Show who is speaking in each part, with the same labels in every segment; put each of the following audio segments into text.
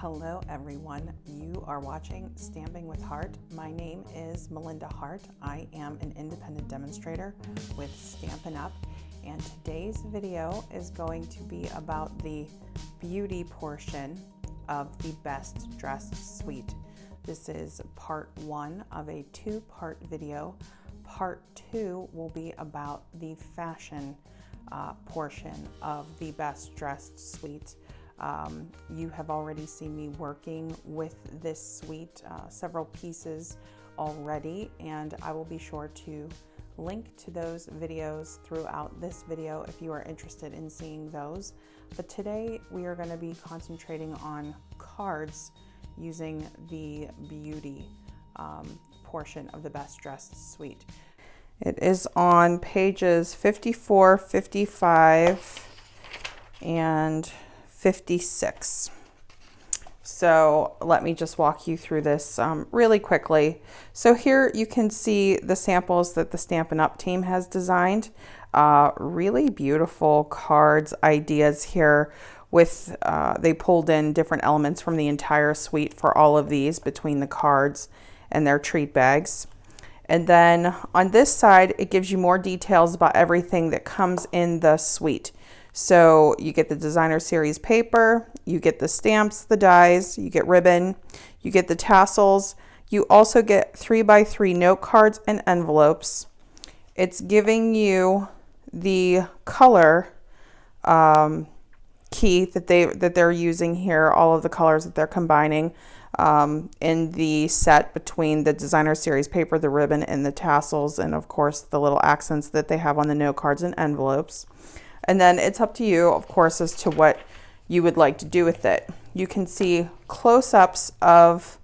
Speaker 1: Hello everyone, you are watching Stamping with Hart. My name is Melinda Hart. I am an independent demonstrator with Stampin UP, and today's video is going to be about the beauty portion of the Best Dressed Suite. This is part one of a two-part video. Part two will be about the fashion portion of the Best Dressed Suite. You have already seen me working with this suite, several pieces already, and I will be sure to link to those videos throughout this video if you are interested in seeing those. But today we are going to be concentrating on cards using the beauty portion of the Best Dressed Suite. It is on pages 54, 55, and 56. So let me just walk you through this really quickly. So here you can see the samples that the Stampin UP team has designed. Really beautiful cards, ideas here with, they pulled in different elements from the entire suite for all of these between the cards and their treat bags. And then on this side, it gives you more details about everything that comes in the suite. So you get the designer series paper, you get the stamps, the dies, you get ribbon, you get the tassels. You also get 3x3 note cards and envelopes. It's giving you the color key that they're using here, all of the colors that they're combining in the set between the designer series paper, the ribbon, and the tassels, and of course the little accents that they have on the note cards and envelopes. And then it's up to you, of course, as to what you would like to do with it. You can see close-ups of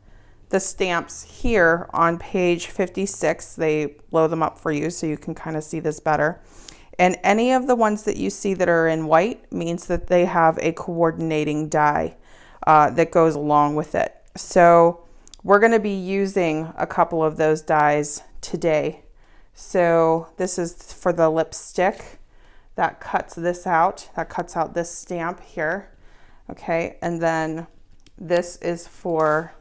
Speaker 1: the stamps here on page 56. They blow them up for you so you can kind of see this better. And any of the ones that you see that are in white means that they have a coordinating die that goes along with it. So we're going to be using a couple of those dies today. So this is for the lipstick. That cuts this out. That cuts out this stamp here. Okay, and then this is for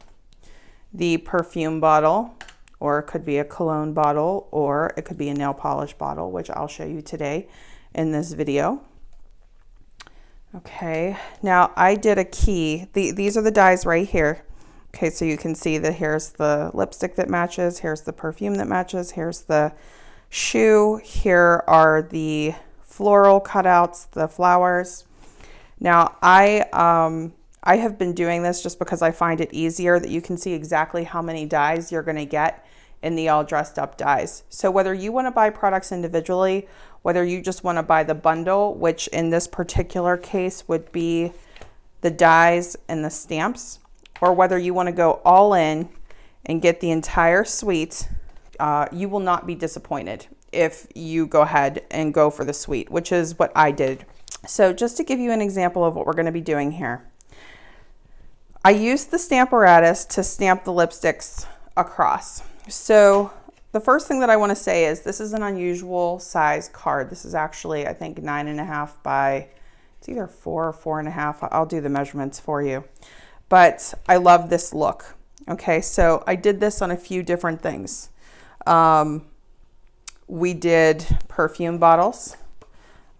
Speaker 1: the perfume bottle, or it could be a cologne bottle, or it could be a nail polish bottle, which I'll show you today in this video. Okay, now I did a key. These are the dies right here. Okay, so you can see that here's the lipstick that matches, here's the perfume that matches, here's the shoe, here are the floral cutouts, the flowers. Now I have been doing this just because I find it easier that you can see exactly how many dies you're going to get in the all dressed up dies. So whether you want to buy products individually, whether you just want to buy the bundle, which in this particular case would be the dies and the stamps, or whether you want to go all in and get the entire suite, you will not be disappointed if you go ahead and go for the suite, which is what I did. So just to give you an example of what we're going to be doing here, I used the Stamparatus to stamp the lipsticks across. So the first thing that I want to say is this is an unusual size card. This is actually, I think, 9.5 by, it's either 4 or 4.5. I'll do the measurements for you. But I love this look. Okay, so I did this on a few different things. We did perfume bottles.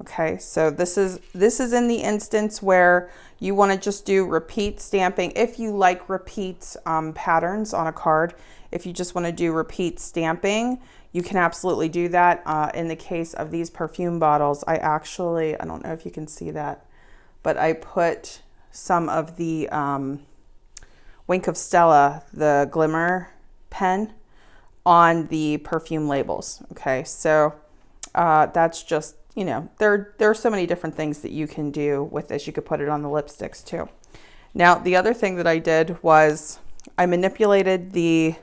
Speaker 1: Okay, so this is in the instance where you want to just do repeat stamping. If you like repeat patterns on a card, if you just want to do repeat stamping, you can absolutely do that. In the case of these perfume bottles, I don't know if you can see that, but I put some of the Wink of Stella, the glimmer pen, on the perfume labels. Okay, so that's just, you know, there are so many different things that you can do with this. You could put it on the lipsticks too. Now the other thing that I did was I manipulated the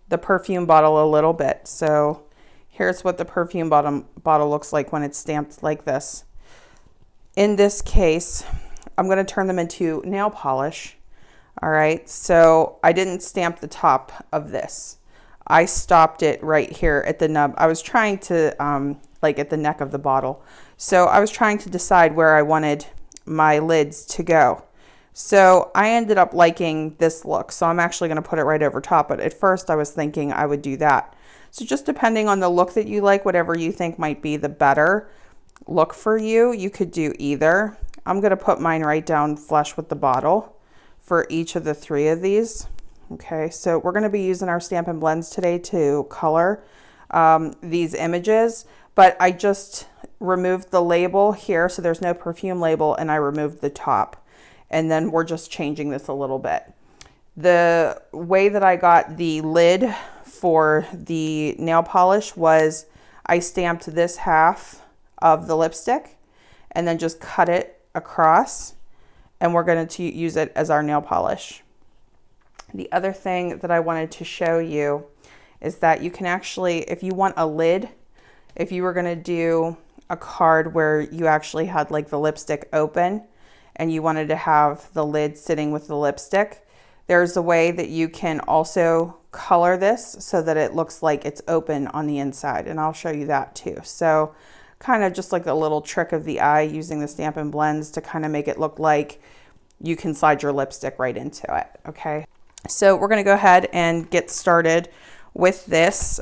Speaker 1: perfume bottle a little bit. So here's what the perfume bottle looks like when it's stamped like this. In this case, I'm going to turn them into nail polish. All right, so I didn't stamp the top of this. I stopped it right here at the nub. I was trying to, like at the neck of the bottle. So I was trying to decide where I wanted my lids to go. So I ended up liking this look. So I'm actually going to put it right over top. But at first I was thinking I would do that. So just depending on the look that you like, whatever you think might be the better look for you, you could do either. I'm going to put mine right down flush with the bottle for each of the 3 of these. Okay, so we're going to be using our Stampin' Blends today to color these images, but I just removed the label here, so there's no perfume label, and I removed the top. And then we're just changing this a little bit. The way that I got the lid for the nail polish was I stamped this half of the lipstick and then just cut it across, and we're going to use it as our nail polish. The other thing that I wanted to show you is that you can actually, if you want a lid, if you were going to do a card where you actually had like the lipstick open and you wanted to have the lid sitting with the lipstick, there's a way that you can also color this so that it looks like it's open on the inside, and I'll show you that too. So kind of just like a little trick of the eye using the Stampin' Blends to kind of make it look like you can slide your lipstick right into it. Okay, so we're going to go ahead and get started with this.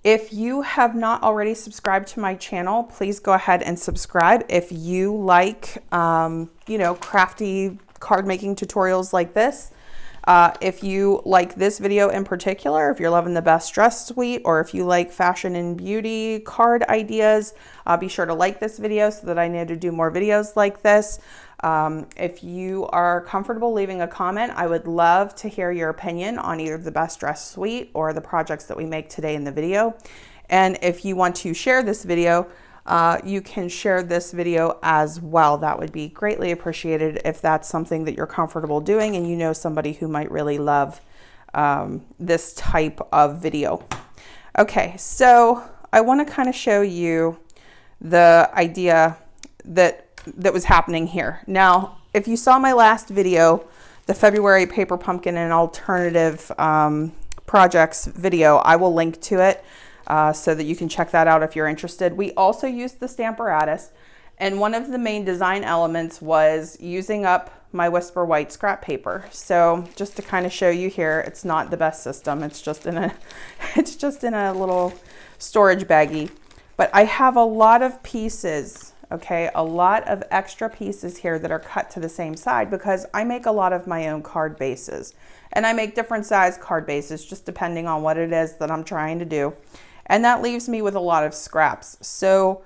Speaker 1: If you have not already subscribed to my channel, please go ahead and subscribe. If you like, you know, crafty card making tutorials like this, if you like this video in particular, if you're loving the Best Dressed Suite, or if you like fashion and beauty card ideas, be sure to like this video so that I know to do more videos like this. If you are comfortable leaving a comment, I would love to hear your opinion on either the Best Dressed Suite or the projects that we make today in the video. And if you want to share this video, you can share this video as well. That would be greatly appreciated if that's something that you're comfortable doing and you know somebody who might really love this type of video. Okay, so I want to kind of show you the idea that was happening here. Now, if you saw my last video, the February Paper Pumpkin and Alternative Projects video, I will link to it so that you can check that out if you're interested. We also used the Stamparatus, and one of the main design elements was using up my Whisper White scrap paper. So just to kind of show you here, it's not the best system. It's just in a little storage baggie. But I have a lot of pieces, okay, a lot of extra pieces here that are cut to the same side because I make a lot of my own card bases. And I make different size card bases just depending on what it is that I'm trying to do. And that leaves me with a lot of scraps. So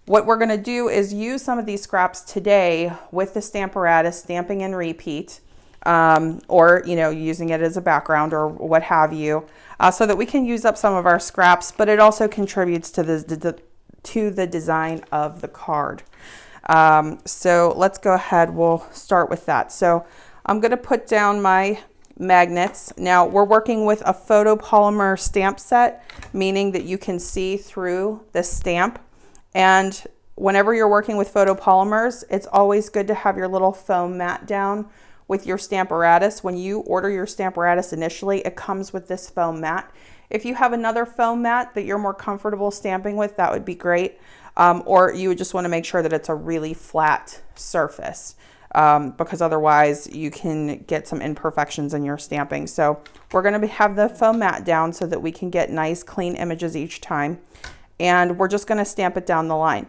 Speaker 1: what we're going to do is use some of these scraps today with the Stamparatus, stamping and repeat, or, you know, using it as a background or what have you, so that we can use up some of our scraps, but it also contributes to the design of the card. So let's go ahead. We'll start with that. So I'm going to put down my magnets. Now we're working with a photopolymer stamp set, meaning that you can see through the stamp. And whenever you're working with photopolymers, it's always good to have your little foam mat down with your Stamparatus. When you order your Stamparatus initially, it comes with this foam mat. If you have another foam mat that you're more comfortable stamping with, that would be great. Or you would just want to make sure that it's a really flat surface. Because otherwise you can get some imperfections in your stamping. So we're going to have the foam mat down so that we can get nice clean images each time. And we're just going to stamp it down the line.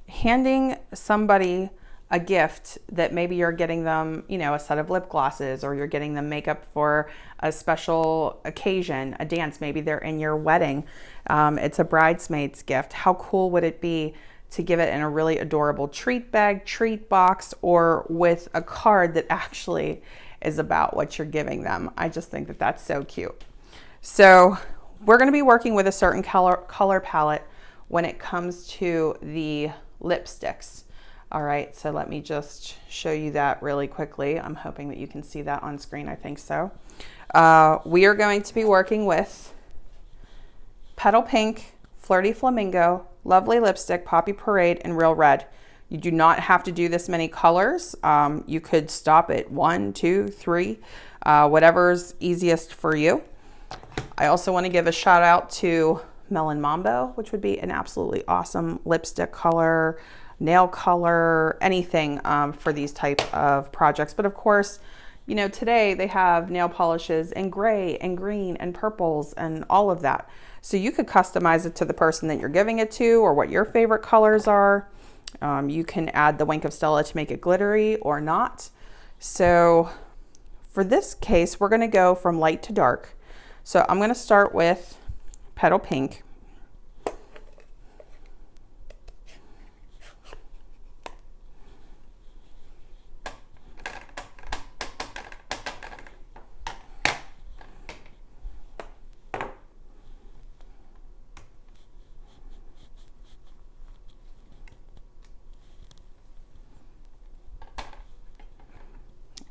Speaker 1: Handing somebody a gift that maybe you're getting them, you know, a set of lip glosses, or you're getting them makeup for a special occasion, a dance, maybe they're in your wedding. It's a bridesmaid's gift. How cool would it be to give it in a really adorable treat bag, treat box, or with a card that actually is about what you're giving them? I just think that that's so cute. So we're going to be working with a certain color palette when it comes to the lipsticks. All right, so let me just show you that really quickly. I'm hoping that you can see that on screen. I think so. We are going to be working with Petal Pink, Flirty Flamingo, Lovely Lipstick, Poppy Parade, and Real Red. You do not have to do this many colors. You could stop at 1, 2, 3, whatever's easiest for you. I also want to give a shout out to Melon Mambo, which would be an absolutely awesome lipstick color. nail color, anything for these type of projects. But of course, you know, today they have nail polishes in gray and green and purples and all of that. So you could customize it to the person that you're giving it to or what your favorite colors are. You can add the Wink of Stella to make it glittery or not. So for this case, we're going to go from light to dark. So I'm going to start with Petal Pink.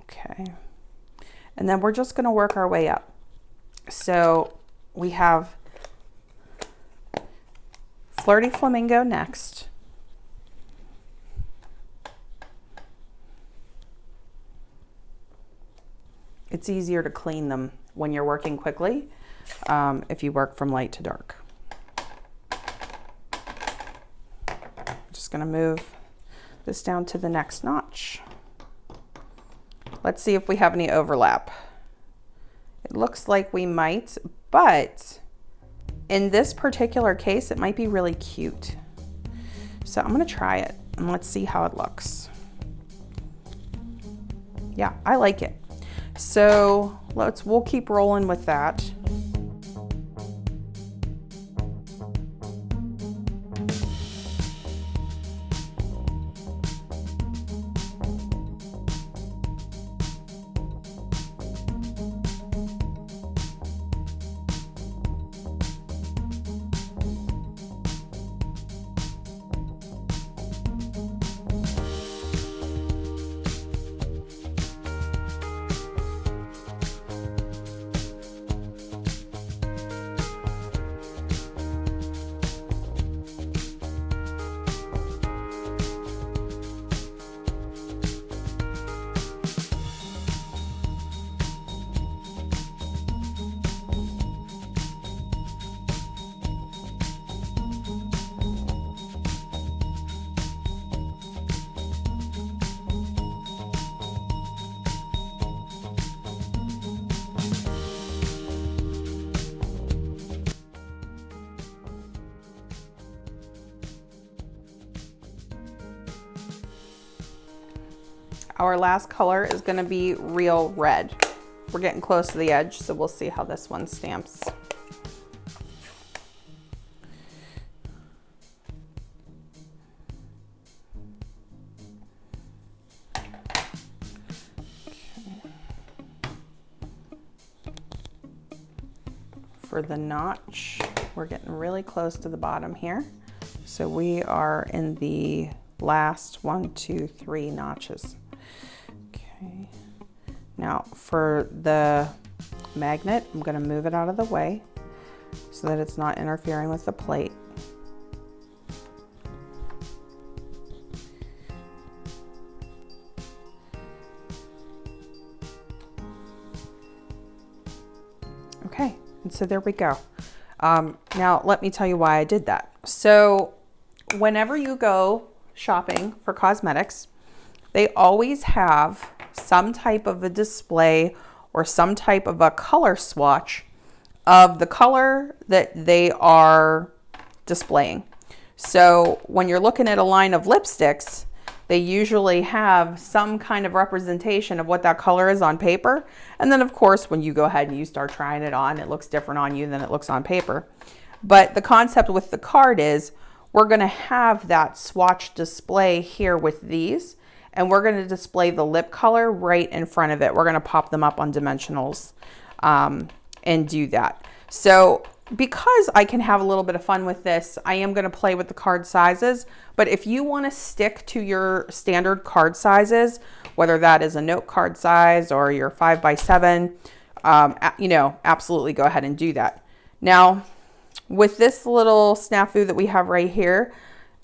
Speaker 1: Okay, and then we're just going to work our way up. So we have Flirty Flamingo next. It's easier to clean them when you're working quickly if you work from light to dark. Just going to move this down to the next notch. Let's see if we have any overlap. It looks like we might, but in this particular case, it might be really cute. So I'm going to try it and let's see how it looks. Yeah, I like it. So we'll keep rolling with that. Our last color is going to be Real Red. We're getting close to the edge, so we'll see how this one stamps. For the notch, we're getting really close to the bottom here. So we are in the last 1, 2, 3 notches. Okay. Now for the magnet, I'm going to move it out of the way so that it's not interfering with the plate. Okay, and so there we go. Now let me tell you why I did that. So whenever you go shopping for cosmetics, they always have some type of a display or some type of a color swatch of the color that they are displaying. So when you're looking at a line of lipsticks, they usually have some kind of representation of what that color is on paper. And then of course, when you go ahead and you start trying it on, it looks different on you than it looks on paper. But the concept with the card is we're going to have that swatch display here with these, and we're going to display the lip color right in front of it. We're going to pop them up on Dimensionals and do that. So because I can have a little bit of fun with this, I am going to play with the card sizes. But if you want to stick to your standard card sizes, whether that is a note card size or your 5x7, you know, absolutely go ahead and do that. Now, with this little snafu that we have right here,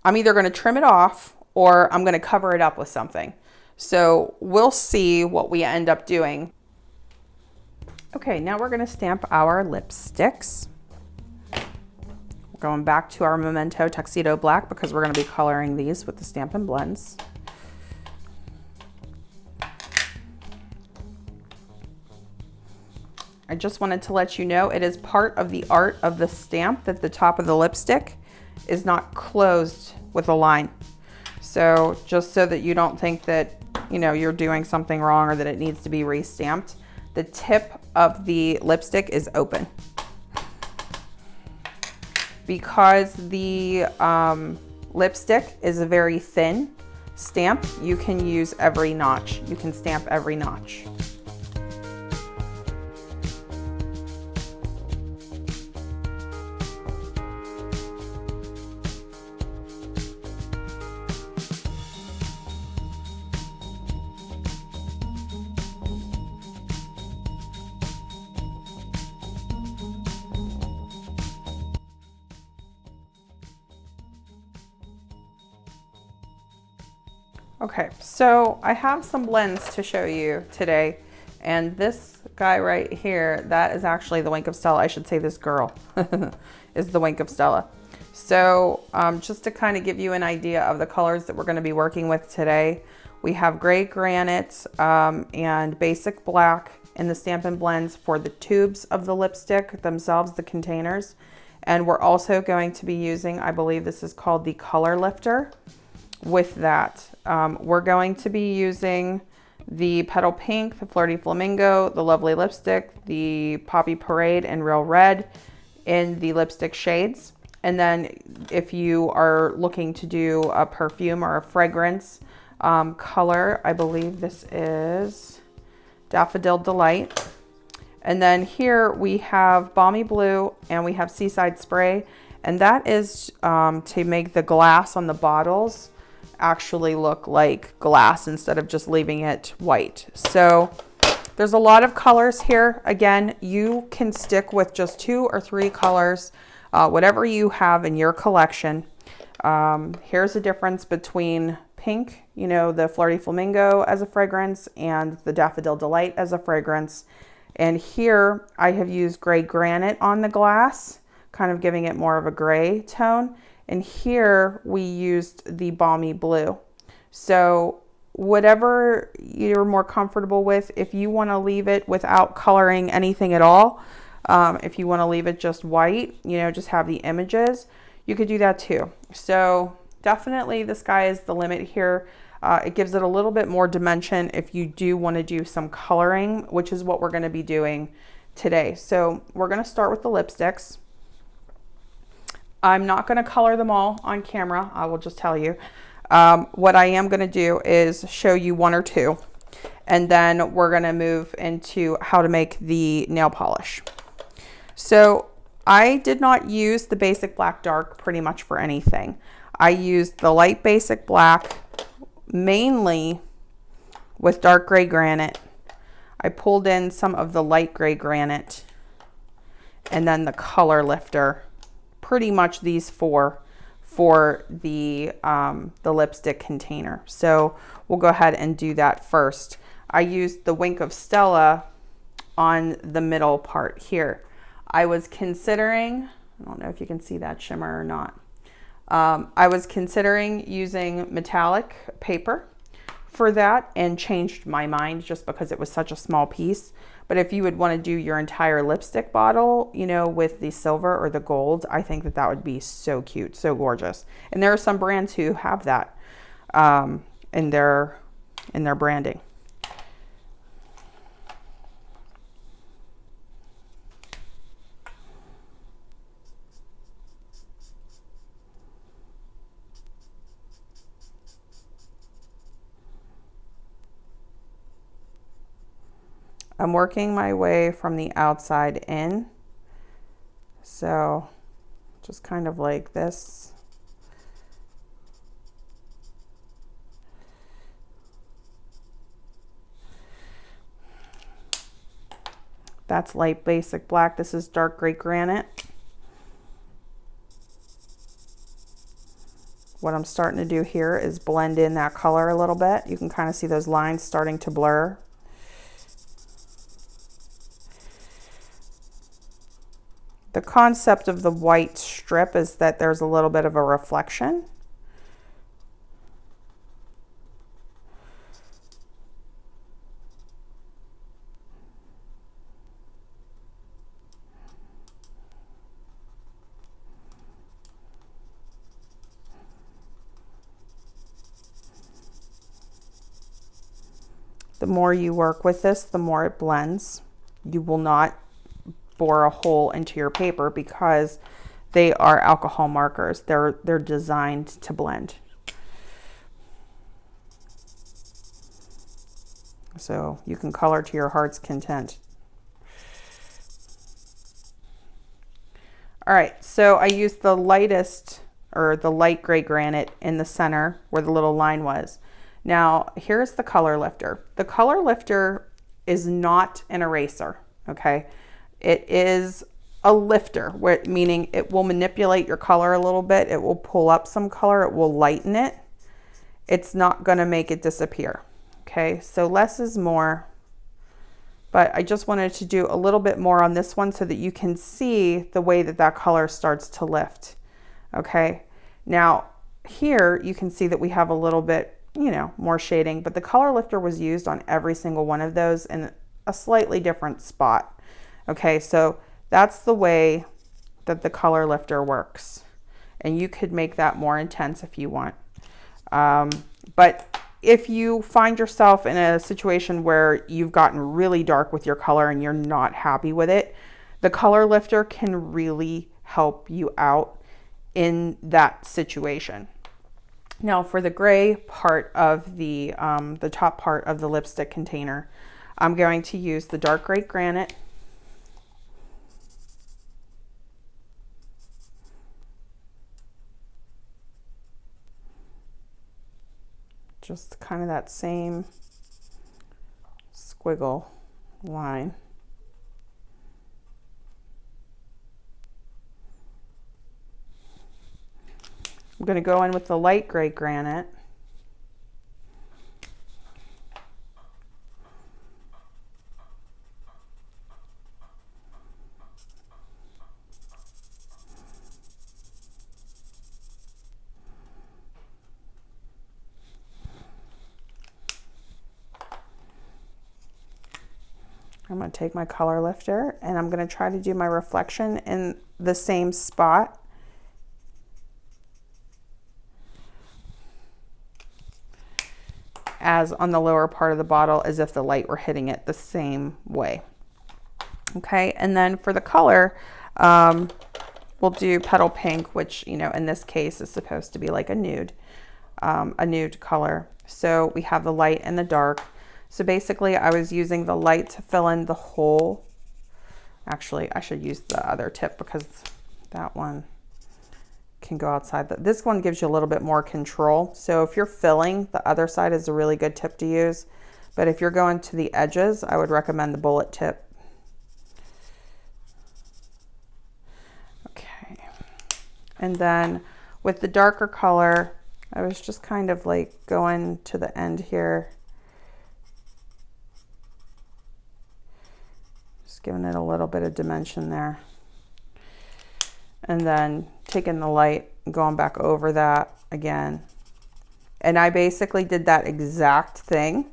Speaker 1: I'm either going to trim it off or I'm going to cover it up with something. So we'll see what we end up doing. Okay, now we're going to stamp our lipsticks. Going back to our Memento Tuxedo Black because we're going to be coloring these with the Stampin' Blends. I just wanted to let you know it is part of the art of the stamp that the top of the lipstick is not closed with a line. So just so that you don't think that, you know, you're doing something wrong or that it needs to be re-stamped, the tip of the lipstick is open. Because the lipstick is a very thin stamp, you can use every notch. You can stamp every notch. Okay, so I have some blends to show you today, and this guy right here, that is actually the Wink of Stella. I should say this girl is the Wink of Stella. So just to kind of give you an idea of the colors that we're going to be working with today, we have gray granite and basic black in the Stampin' Blends for the tubes of the lipstick themselves, the containers. And we're also going to be using, I believe this is called the Color Lifter. With that, we're going to be using the Petal Pink, the Flirty Flamingo, the Lovely Lipstick, the Poppy Parade, and Real Red in the lipstick shades. And then if you are looking to do a perfume or a fragrance color, I believe this is Daffodil Delight. And then here we have Balmy Blue and we have Seaside Spray. And that is to make the glass on the bottles actually look like glass instead of just leaving it white. So there's a lot of colors here. Again, you can stick with just 2 or 3 colors, whatever you have in your collection. Here's the difference between pink, you know, the Flirty Flamingo as a fragrance and the Daffodil Delight as a fragrance. And here I have used gray granite on the glass, kind of giving it more of a gray tone. And here we used the Balmy Blue. So whatever you're more comfortable with, if you want to leave it without coloring anything at all, if you want to leave it just white, you know, just have the images, you could do that too. So definitely the sky is the limit here. It gives it a little bit more dimension if you do want to do some coloring, which is what we're going to be doing today. So we're going to start with the lipsticks. I'm not going to color them all on camera. I will just tell you. What I am going to do is show you 1 or 2, and then we're going to move into how to make the nail polish. So I did not use the basic black dark pretty much for anything. I used the light basic black mainly with dark gray granite. I pulled in some of the light gray granite and then the color lifter. Pretty much these 4 for the lipstick container. So we'll go ahead and do that first. I used the Wink of Stella on the middle part here. I was considering, I don't know if you can see that shimmer or not. I was considering using metallic paper for that and changed my mind just because it was such a small piece. But if you would want to do your entire lipstick bottle, you know, with the silver or the gold, I think that that would be so cute, so gorgeous. And there are some brands who have that in their branding. I'm working my way from the outside in. So just kind of like this. That's light basic black. This is dark gray granite. What I'm starting to do here is blend in that color a little bit. You can kind of see those lines starting to blur. The concept of the white strip is that there's a little bit of a reflection. The more you work with this, the more it blends. You will not bore a hole into your paper because they are alcohol markers. They're designed to blend. So you can color to your heart's content. All right, so I used the lightest, or the light gray granite in the center where the little line was. Now, here's the color lifter. The color lifter is not an eraser, okay? It is a lifter, meaning it will manipulate your color a little bit. It will pull up some color. It will lighten it. It's not going to make it disappear, okay? So less is more, but I just wanted to do a little bit more on this one so that you can see the way that that color starts to lift, okay? Now, here you can see that we have a little bit, you know, more shading, but the color lifter was used on every single one of those in a slightly different spot. Okay, so that's the way that the color lifter works. And you could make that more intense if you want. But if you find yourself in a situation where you've gotten really dark with your color and you're not happy with it, the color lifter can really help you out in that situation. Now for the gray part of the top part of the lipstick container, I'm going to use the dark gray granite. Just kind of that same squiggle line. I'm going to go in with the light gray granite. I'm going to take my color lifter and I'm going to try to do my reflection in the same spot. As on the lower part of the bottle, as if the light were hitting it the same way. Okay, and then for the color, we'll do Petal Pink, which, you know, in this case is supposed to be like a nude color. So we have the light and the dark. So basically I was using the light to fill in the hole. Actually, I should use the other tip because that one can go outside. This one gives you a little bit more control. So if you're filling, the other side is a really good tip to use. But if you're going to the edges, I would recommend the bullet tip. Okay. And then with the darker color, I was just kind of like going to the end here. Just giving it a little bit of dimension there. And then taking the light and going back over that again. And I basically did that exact thing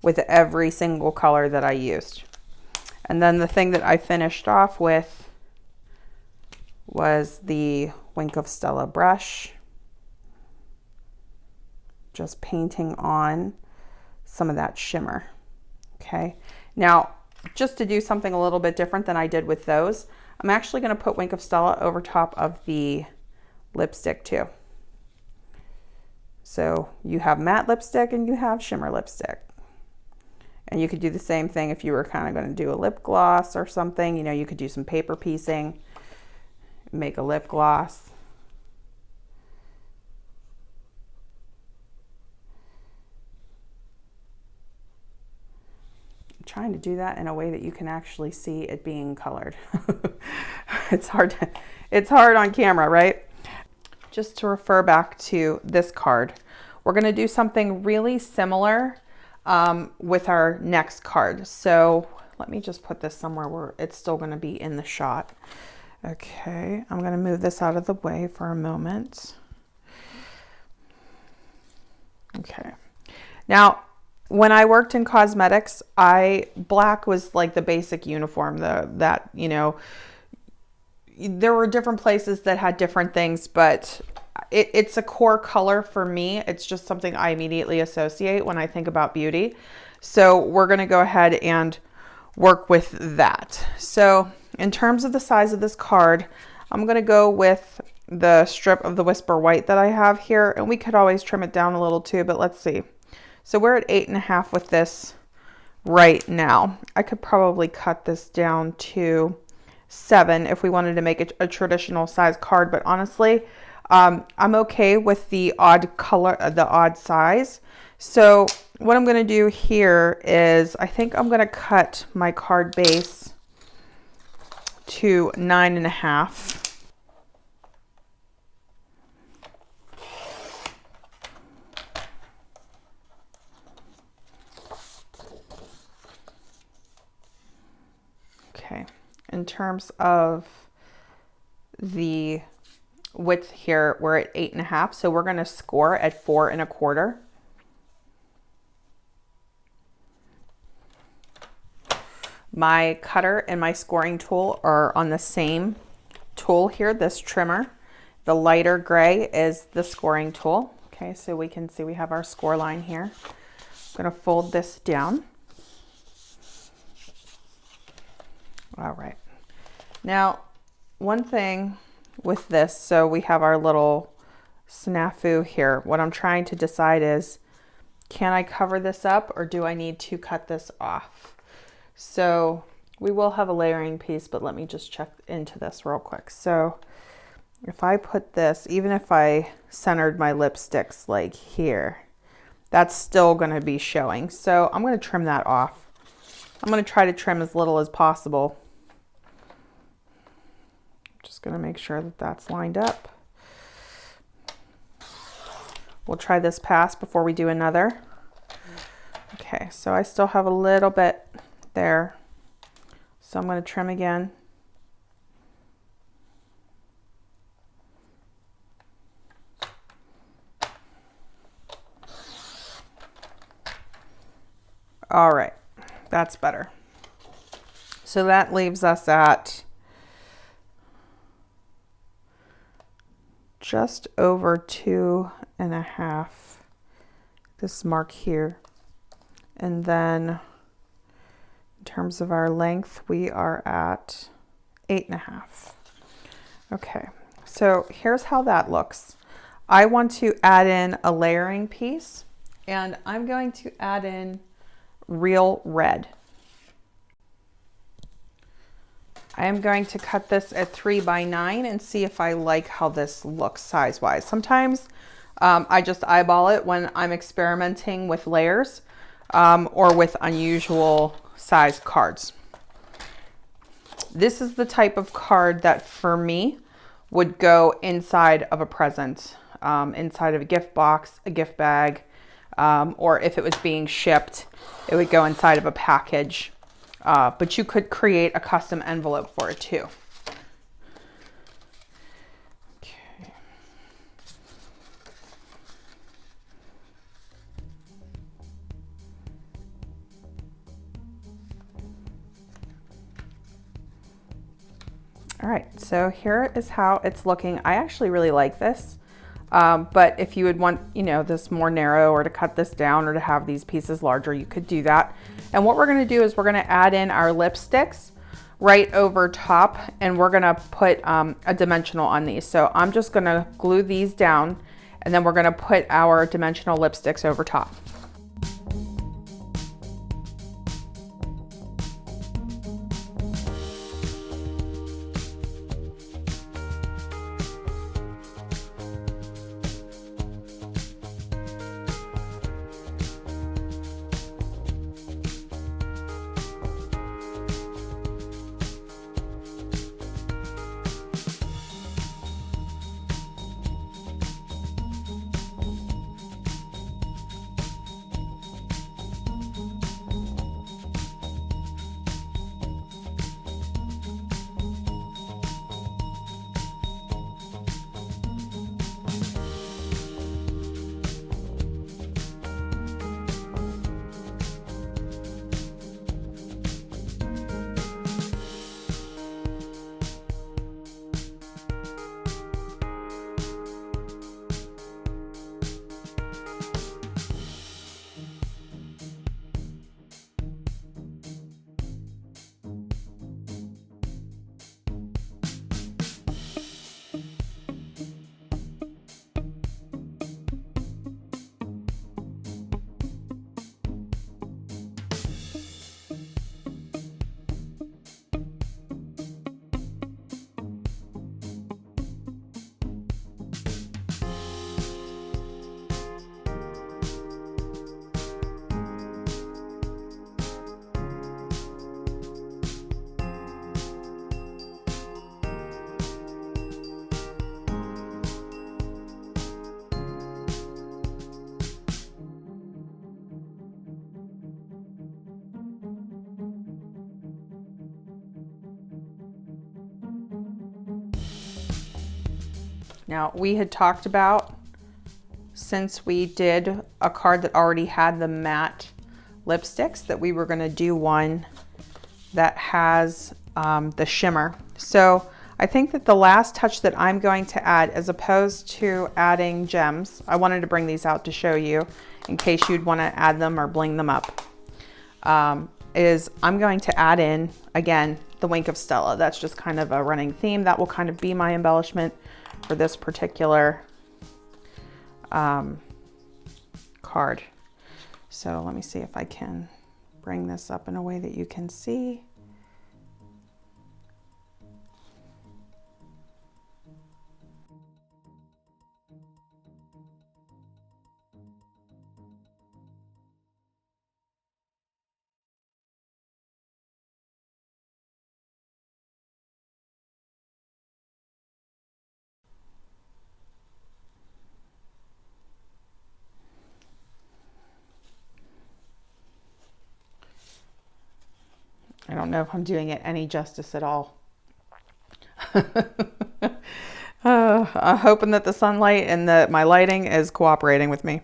Speaker 1: with every single color that I used. And then the thing that I finished off with was the Wink of Stella brush. Just painting on some of that shimmer. Okay. Now, just to do something a little bit different than I did with those, I'm actually going to put Wink of Stella over top of the lipstick too. So you have matte lipstick and you have shimmer lipstick. And you could do the same thing if you were kind of going to do a lip gloss or something. You know, you could do some paper piecing, make a lip gloss. Trying to do that in a way that you can actually see it being colored. It's hard on camera, right? Just to refer back to this card, we're going to do something really similar with our next card. So let me just put this somewhere where it's still going to be in the shot. Okay, I'm going to move this out of the way for a moment. Okay. Now, when I worked in cosmetics, black was like the basic uniform, you know, there were different places that had different things, but it's a core color for me. It's just something I immediately associate when I think about beauty. So we're going to go ahead and work with that. So in terms of the size of this card, I'm going to go with the strip of the Whisper White that I have here, and we could always trim it down a little too, but let's see. So we're at 8.5 with this right now. I could probably cut this down to 7 if we wanted to make it a traditional size card, but honestly, I'm okay with the odd color, the odd size. So what I'm going to do here is I think I'm going to cut my card base to 9.5. Okay, in terms of the width here, we're at 8.5, so we're going to score at 4.25. My cutter and my scoring tool are on the same tool here, this trimmer. The lighter gray is the scoring tool. Okay, so we can see we have our score line here. I'm going to fold this down. All right. Now, one thing with this, so we have our little snafu here. What I'm trying to decide is, can I cover this up or do I need to cut this off? So we will have a layering piece, but let me just check into this real quick. So if I put this, even if I centered my lipsticks like here, that's still going to be showing. So I'm going to trim that off. I'm going to try to trim as little as possible. Just going to make sure that that's lined up. We'll try this pass before we do another. Okay, so I still have a little bit there. So I'm going to trim again. All right, that's better. So that leaves us at just over 2.5, this mark here. And then in terms of our length, we are at 8.5. Okay, so here's how that looks. I want to add in a layering piece, and I'm going to add in real red. I am going to cut this at 3x9 and see if I like how this looks size-wise. Sometimes I just eyeball it when I'm experimenting with layers or with unusual size cards. This is the type of card that for me would go inside of a present, inside of a gift box, a gift bag, or if it was being shipped, it would go inside of a package. But you could create a custom envelope for it too. Okay. All right, so here is how it's looking. I actually really like this. But if you would want, you know, this more narrow or to cut this down or to have these pieces larger, you could do that. And what we're going to do is we're going to add in our lipsticks right over top, and we're going to put a dimensional on these. So I'm just going to glue these down, and then we're going to put our dimensional lipsticks over top. Now, we had talked about, since we did a card that already had the matte lipsticks, that we were going to do one that has the shimmer. So I think that the last touch that I'm going to add, as opposed to adding gems, I wanted to bring these out to show you in case you'd want to add them or bling them up, is I'm going to add in, again, the Wink of Stella. That's just kind of a running theme. That will kind of be my embellishment for this particular card. So let me see if I can bring this up in a way that you can see. I don't know if I'm doing it any justice at all. I'm hoping that the sunlight and my lighting is cooperating with me.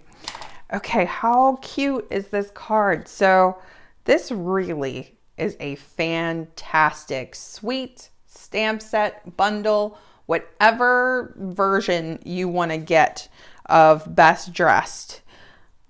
Speaker 1: Okay, how cute is this card? So this really is a fantastic sweet stamp set, bundle, whatever version you want to get of Best Dressed.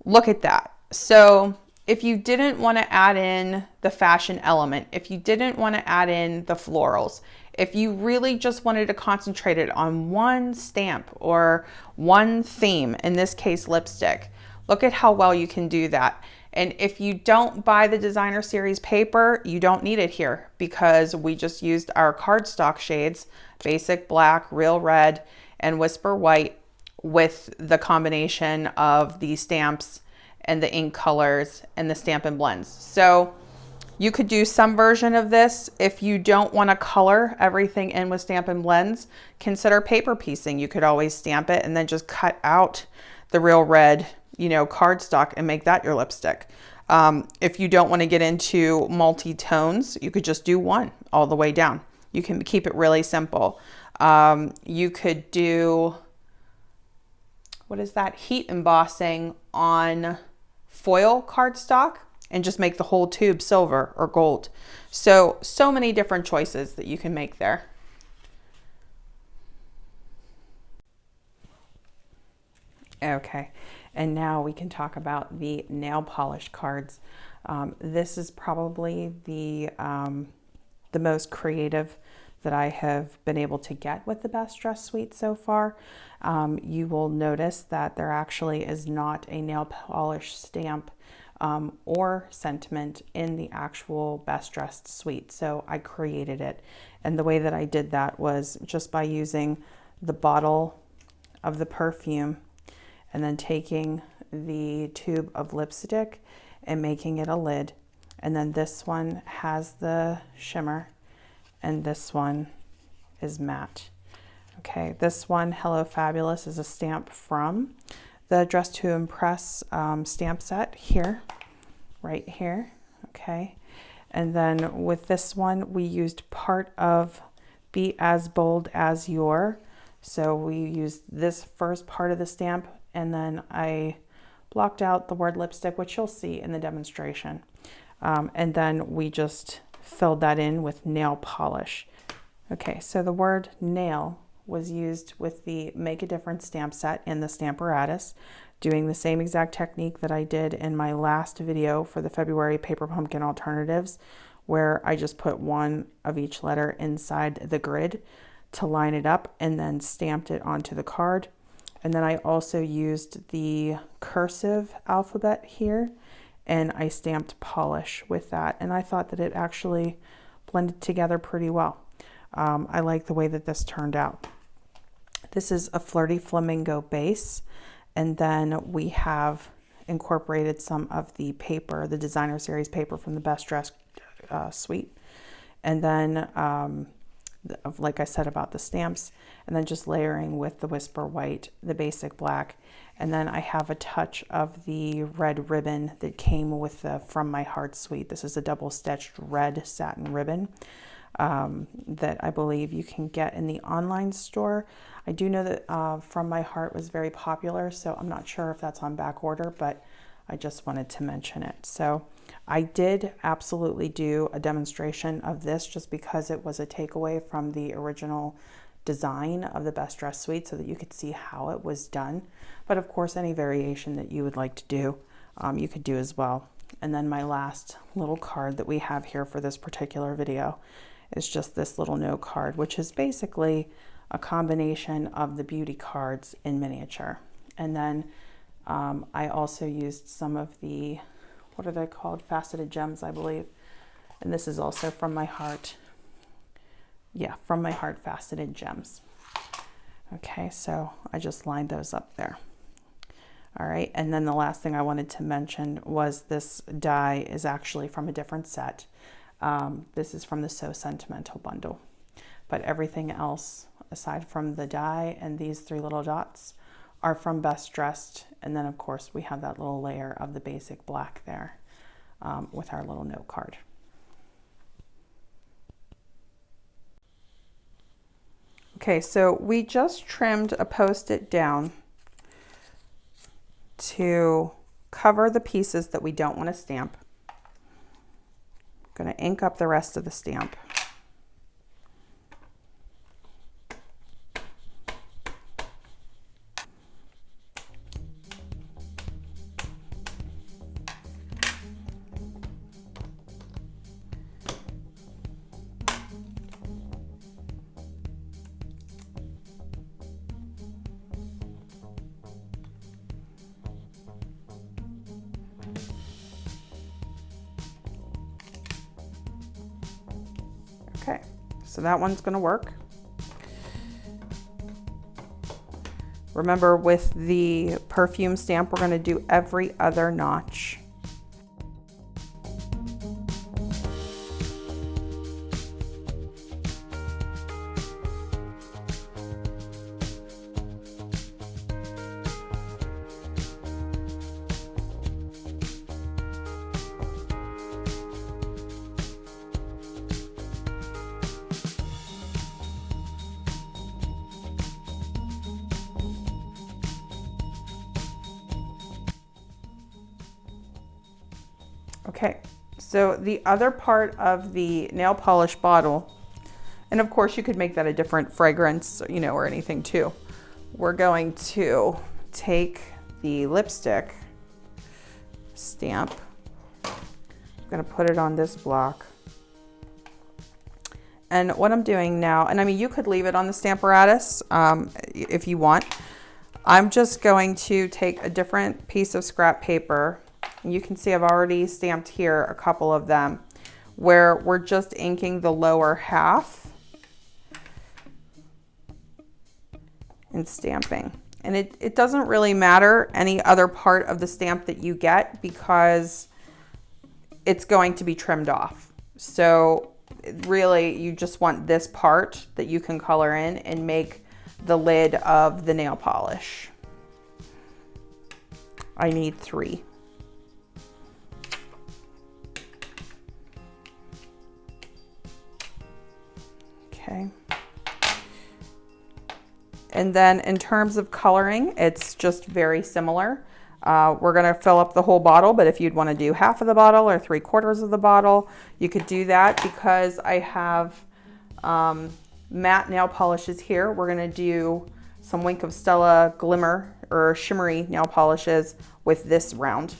Speaker 1: Look at that. So if you didn't want to add in the fashion element, if you didn't want to add in the florals, if you really just wanted to concentrate it on one stamp or one theme, in this case lipstick, look at how well you can do that. And if you don't buy the designer series paper, you don't need it here, because we just used our cardstock shades, Basic Black, Real Red, and Whisper White, with the combination of the stamps and the ink colors and the Stampin' Blends. So you could do some version of this. If you don't want to color everything in with Stampin' Blends, consider paper piecing. You could always stamp it and then just cut out the Real Red, cardstock, and make that your lipstick. If you don't want to get into multi-tones, you could just do one all the way down. You can keep it really simple. You could do, what is that? Heat embossing on foil cardstock and just make the whole tube silver or gold. So many different choices that you can make there. Okay, and now we can talk about the nail polish cards. This is probably the most creative that I have been able to get with the Best Dressed suite so far. You will notice that there actually is not a nail polish stamp or sentiment in the actual Best Dressed suite. So I created it. And the way that I did that was just by using the bottle of the perfume and then taking the tube of lipstick and making it a lid. And then this one has the shimmer and this one is matte. Okay, this one, Hello Fabulous, is a stamp from the Dress to Impress stamp set here, right here, okay. And then with this one, we used part of Be As Bold As Your. So we used this first part of the stamp, and then I blocked out the word lipstick, which you'll see in the demonstration. And then we just filled that in with nail polish. Okay, so the word nail was used with the Make a Difference stamp set in the Stamparatus, doing the same exact technique that I did in my last video for the February Paper Pumpkin Alternatives, where I just put one of each letter inside the grid to line it up and then stamped it onto the card. And then I also used the cursive alphabet here, and I stamped polish with that. And I thought that it actually blended together pretty well. I like the way that this turned out. This is a Flirty Flamingo base, and then we have incorporated some of the paper, the designer series paper from the Best Dressed suite. And then, like I said about the stamps, and then just layering with the Whisper White, the Basic Black, and then I have a touch of the red ribbon that came with the From My Heart suite. This is a double stitched red satin ribbon. that I believe you can get in the online store. I do know that From My Heart was very popular, so I'm not sure if that's on back order, but I just wanted to mention it. So I did absolutely do a demonstration of this just because it was a takeaway from the original design of the Best Dressed Suite so that you could see how it was done. But of course, any variation that you would like to do, you could do as well. And then my last little card that we have here for this particular video is just this little note card, which is basically a combination of the beauty cards in miniature. And then I also used some of the, what are they called? Faceted gems, I believe. And this is also From My Heart. Yeah, From My Heart faceted gems. Okay, so I just lined those up there. All right, and then the last thing I wanted to mention was this die is actually from a different set. This is from the So Sentimental bundle. But everything else, aside from the die and these 3 little dots, are from Best Dressed. And then, of course, we have that little layer of the basic black there with our little note card. Okay, so we just trimmed a Post-it down to cover the pieces that we don't want to stamp. I'm going to ink up the rest of the stamp. Okay, so that one's going to work. Remember, with the perfume stamp, we're going to do every other notch. Okay, so the other part of the nail polish bottle, and of course you could make that a different fragrance, you know, or anything too. We're going to take the lipstick stamp. I'm going to put it on this block. And what I'm doing now, and I mean, you could leave it on the Stamparatus if you want. I'm just going to take a different piece of scrap paper. You can see I've already stamped here a couple of them where we're just inking the lower half and stamping. And it doesn't really matter any other part of the stamp that you get because it's going to be trimmed off. So really you just want this part that you can color in and make the lid of the nail polish. I need 3. Okay. And then in terms of coloring, it's just very similar. We're going to fill up the whole bottle, but if you'd want to do half of the bottle or 3/4 of the bottle, you could do that. Because I have matte nail polishes here, we're going to do some Wink of Stella glimmer or shimmery nail polishes with this round.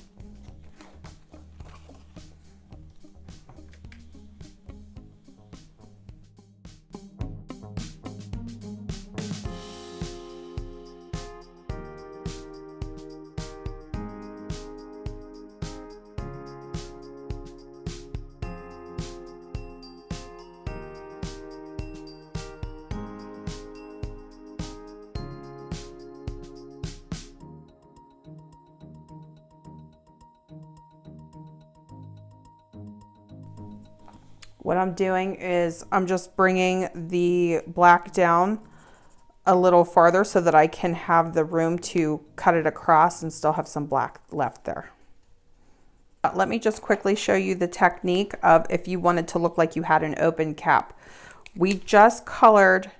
Speaker 1: What I'm doing is I'm just bringing the black down a little farther so that I can have the room to cut it across and still have some black left there. Let me just quickly show you the technique of if you wanted to look like you had an open cap. We just colored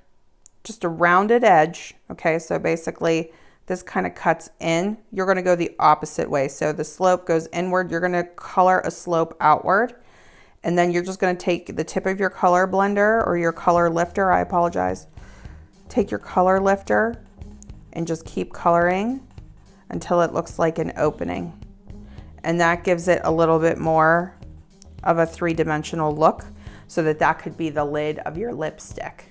Speaker 1: just a rounded edge. Okay, so basically this kind of cuts in. You're going to go the opposite way. So the slope goes inward. You're going to color a slope outward. And then you're just going to take the tip of your color blender or your color lifter. I apologize. Take your color lifter and just keep coloring until it looks like an opening. And that gives it a little bit more of a three-dimensional look so that that could be the lid of your lipstick.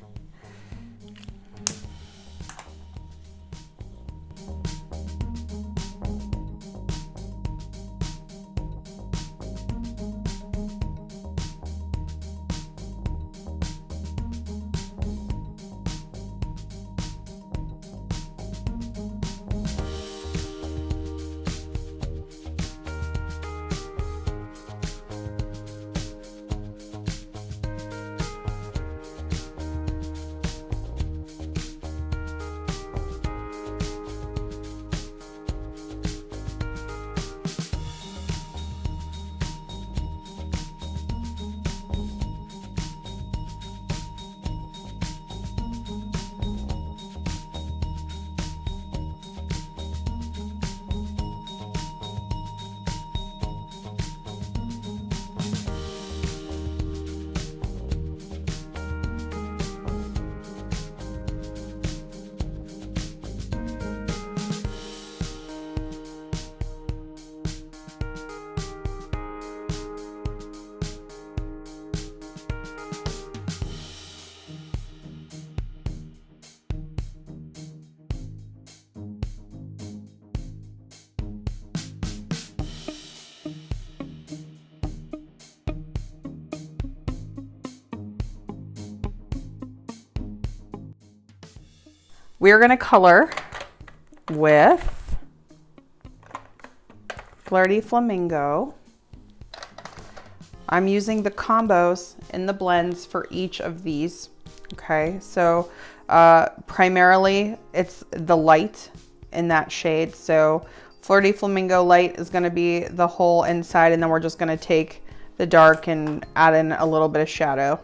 Speaker 1: We're going to color with Flirty Flamingo. I'm using the combos in the blends for each of these. Okay, so primarily it's the light in that shade. So Flirty Flamingo light is going to be the whole inside, and then we're just going to take the dark and add in a little bit of shadow.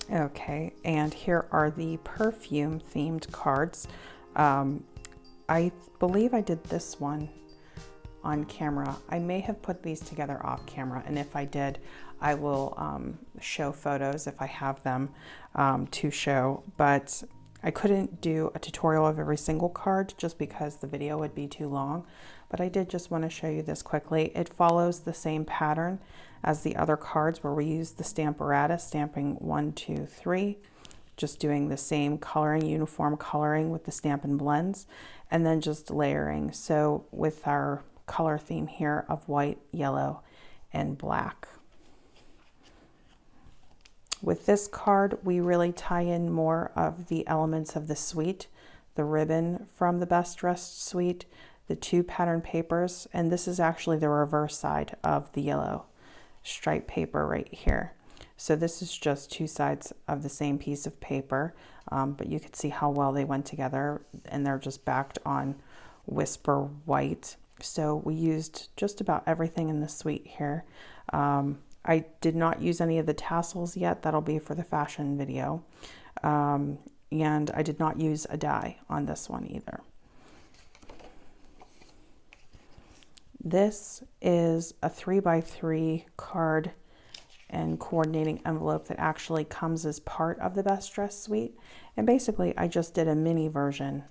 Speaker 1: Okay, and here are the perfume themed cards. I believe I did this one on camera. I may have put these together off camera, and if I did, I will show photos if I have them to show, but I couldn't do a tutorial of every single card just because the video would be too long, but I did just want to show you this quickly. It follows the same pattern as the other cards where we use the Stamparatus, stamping 1, 2, 3, just doing the same coloring, uniform coloring with the Stampin' Blends, and then just layering. So with our color theme here of white, yellow, and black. With this card, we really tie in more of the elements of the suite, the ribbon from the Best Dressed suite, the 2 pattern papers, and this is actually the reverse side of the yellow stripe paper right here. So this is just 2 sides of the same piece of paper, but you can see how well they went together, and they're just backed on Whisper White. So we used just about everything in the suite here. I did not use any of the tassels yet. That'll be for the fashion video. And I did not use a die on this one either. This is a 3x3 card and coordinating envelope that actually comes as part of the Best Dressed suite. And basically I just did a mini version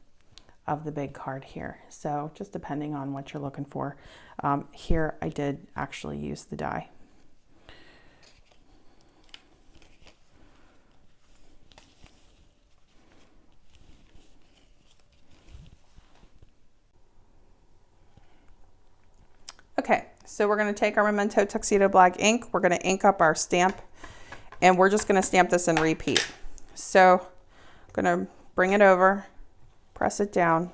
Speaker 1: of the big card here. So just depending on what you're looking for. Here I did actually use the die. Okay, so we're going to take our Memento Tuxedo Black ink, we're going to ink up our stamp, and we're just going to stamp this in repeat. So I'm going to bring it over, press it down,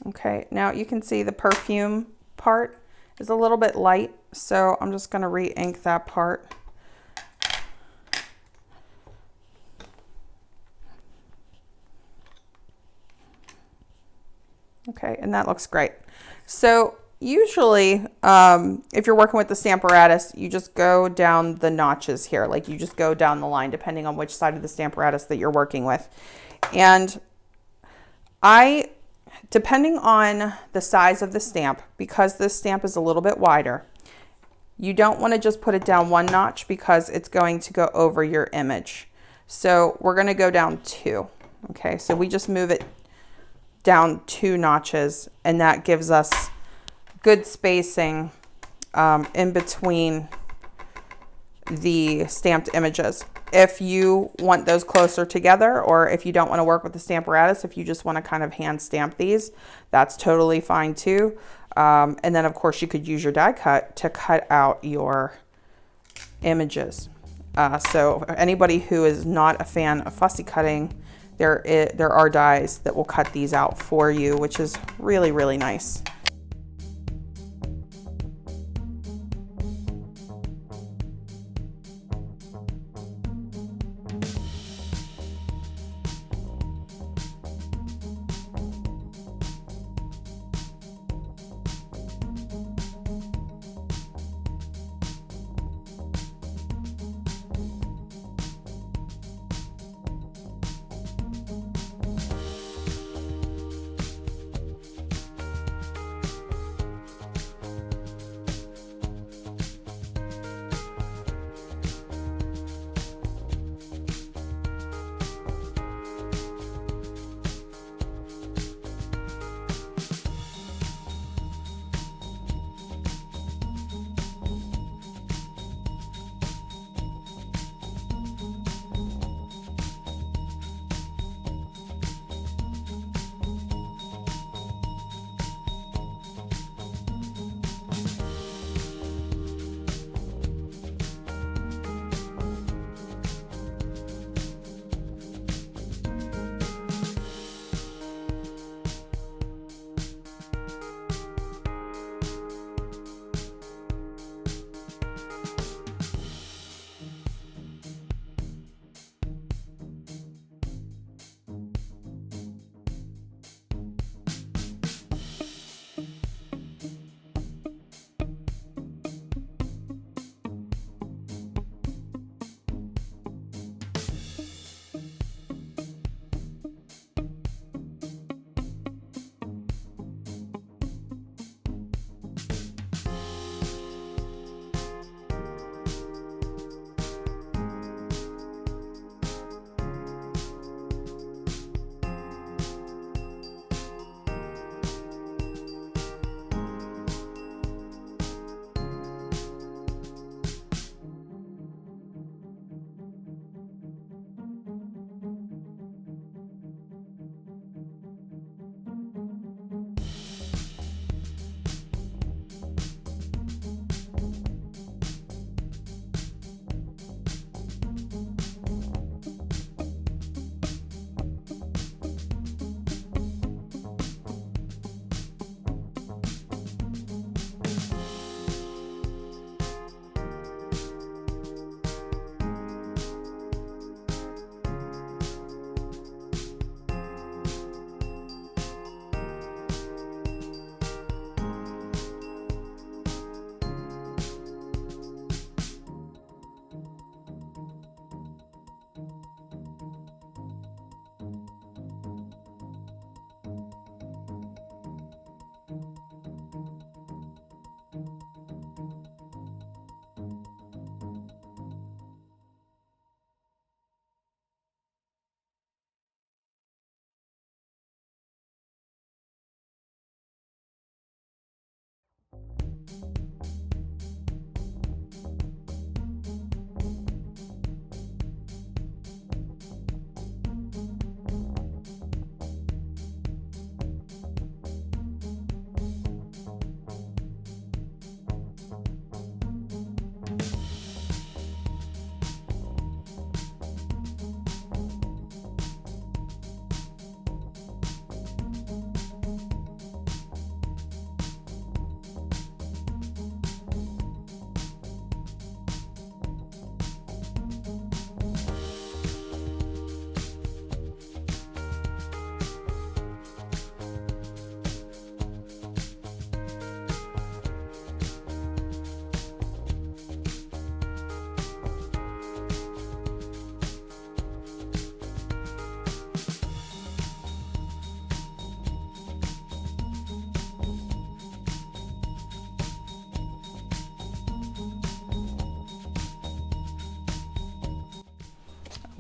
Speaker 1: okay, now you can see the perfume part is a little bit light, so I'm just going to re-ink that part. Okay, and that looks great. So usually, if you're working with the Stamparatus, you just go down the notches here. Like you just go down the line depending on which side of the Stamparatus that you're working with. And depending on the size of the stamp, because this stamp is a little bit wider, you don't want to just put it down 1 notch because it's going to go over your image. So we're going to go down 2. Okay, so we just move it down 2 notches, and that gives us good spacing in between the stamped images. If you want those closer together, or if you don't want to work with the Stamparatus, if you just want to kind of hand stamp these, that's totally fine too. And then of course you could use your die cut to cut out your images. So anybody who is not a fan of fussy cutting, there are dies that will cut these out for you, which is really, really nice.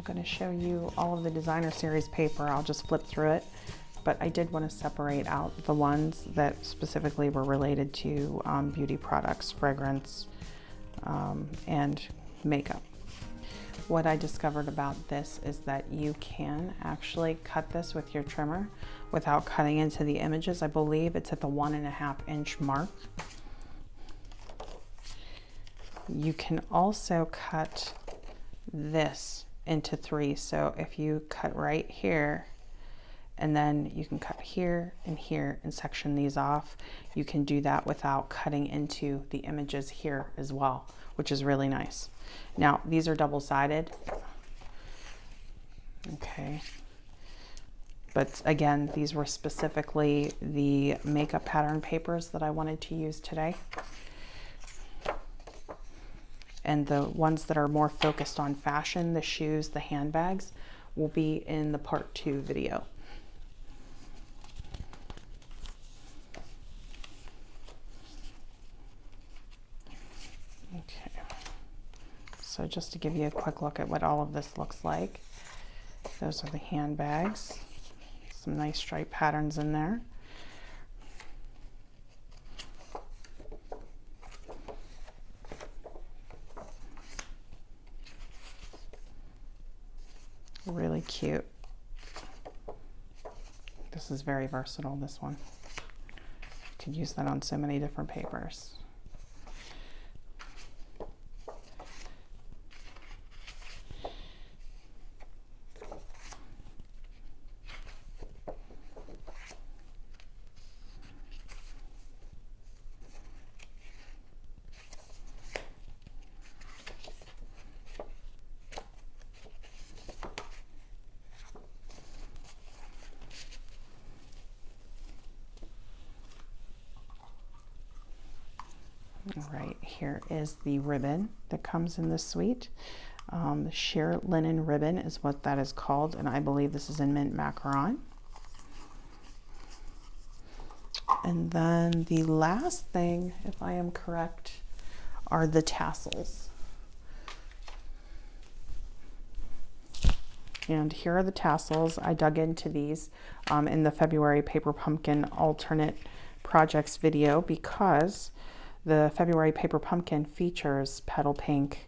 Speaker 1: going to show you all of the designer series paper. I'll just flip through it, but I did want to separate out the ones that specifically were related to beauty products, fragrance, and makeup. What I discovered about this is that you can actually cut this with your trimmer without cutting into the images. I believe it's at the 1.5 inch mark. You can also cut this into 3. So if you cut right here, and then you can cut here and section these off, you can do that without cutting into the images here as well, which is really nice. Now, these are double-sided. Okay. But again, these were specifically the makeup pattern papers that I wanted to use today. And the ones that are more focused on fashion, the shoes, the handbags, will be in the part 2 video. Okay. So just to give you a quick look at what all of this looks like. Those are the handbags. Some nice stripe patterns in there. Really cute. This is very versatile, this one. You could use that on so many different papers. All right, here is the ribbon that comes in this suite. The sheer linen ribbon is what that is called, and I believe this is in mint macaron. And then the last thing, if I am correct, are the tassels. And here are the tassels. I dug into these in the February Paper Pumpkin alternate projects video because the February Paper Pumpkin features Petal Pink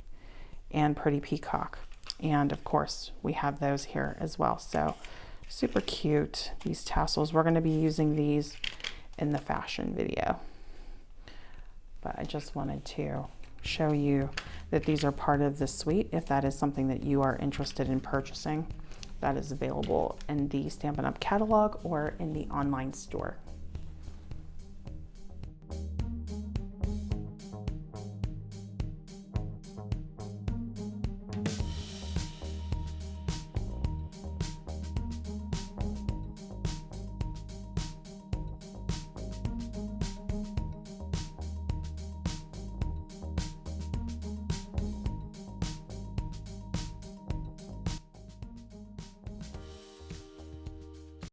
Speaker 1: and Pretty Peacock. And of course, we have those here as well. So super cute, these tassels. We're gonna be using these in the fashion video. But I just wanted to show you that these are part of the suite. If that is something that you are interested in purchasing, that is available in the Stampin' Up! Catalog or in the online store.